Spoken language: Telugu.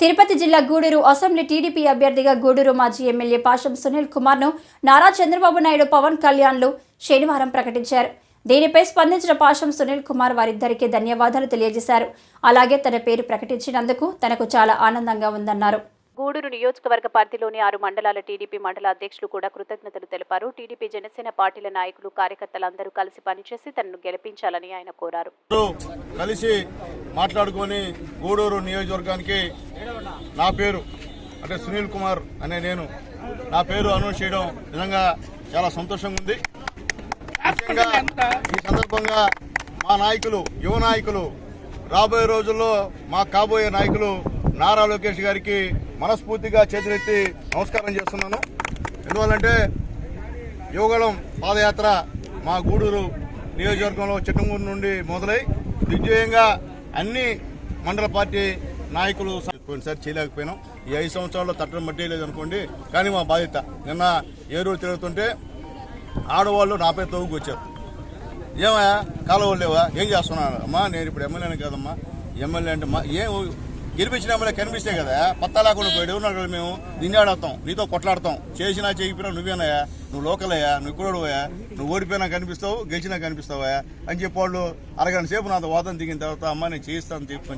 తిరుపతి జిల్లా గూడూరు అసెంబ్లీ టీడీపీ అభ్యర్థిగా గూడూరు మాజీ ఎమ్మెల్యే పాషం సునీల్ కుమార్ ను నారా చంద్రబాబు నాయుడు, పవన్ కళ్యాణ్లు శనివారం ప్రకటించారు. దీనిపై స్పందించిన పాషం సునీల్ కుమార్ వారిద్దరికీ ధన్యవాదాలు తెలియజేశారు. అలాగే తన పేరు ప్రకటించినందుకు తనకు చాలా ఆనందంగా ఉందన్నారు. గూడూరు నియోజకవర్గ పరిధిలోని 6 మండలాల టీడీపీ మండల అధ్యక్షులు కూడా కృతజ్ఞతలు తెలిపారు. టీడీపీ, జనసేన పార్టీల నాయకులు, కార్యకర్తలందరూ కలిసి పనిచేసి తనను గెలిపించాలని ఆయన కోరారు. కలిసి మాట్లాడుకొని గూడూరు నియోజకవర్గానికి నా పేరు అంటే సునీల్ కుమార్ అనే నా పేరు అనౌన్స్ చేయడం నిజంగా చాలా సంతోషంగా ఉంది. ముఖ్యంగా ఈ సందర్భంగా మా నాయకులు, యువ నాయకులు, రాబోయే రోజుల్లో మా కాబోయే నాయకులు నారా లోకేష్ గారికి మనస్ఫూర్తిగా చేతులెత్తి నమస్కారం చేస్తున్నాను. ఎందువల్లంటే యువగళం పాదయాత్ర మా గూడూరు నియోజకవర్గంలో చిట్టంగూరు నుండి మొదలై దిగ్విజయంగా అన్ని మండల పార్టీ నాయకులు కొన్నిసారి చేయలేకపోయినాం. ఈ 5 సంవత్సరాల్లో తట్టడం మట్టే అనుకోండి. కానీ మా బాధ్యత నిన్న ఏరూరు తిరుగుతుంటే ఆడవాళ్ళు నా పేరు తవ్వుకు వచ్చారు. ఏమయ్యా కాలువలు లేవా, ఏం చేస్తున్నాను అమ్మా, నేను ఇప్పుడు ఎమ్మెల్యేనే కదమ్మా. ఎమ్మెల్యే అంటే ఏం గెలిపించిన ఎమ్మెల్యే కనిపిస్తే కదా, పత్తా లేకుండా పోయాడు. ఎవరున్నాడు మేము నిన్నే ఆడతాం, నీతో కొట్లాడతాం, చేసినా చేయకపోయినా నువ్వేనయ్యా, నువ్వు లోకల్ అయ్యా, నువ్వు ఇక్కడ పోయా, నువ్వు ఓడిపోయినా కనిపిస్తావు, గెలిచినా కనిపిస్తావా అని చెప్పి వాళ్ళు అరగంట సేపు నాతో వాదన దిగిన తర్వాత అమ్మా నేను చేయిస్తాను చెప్పి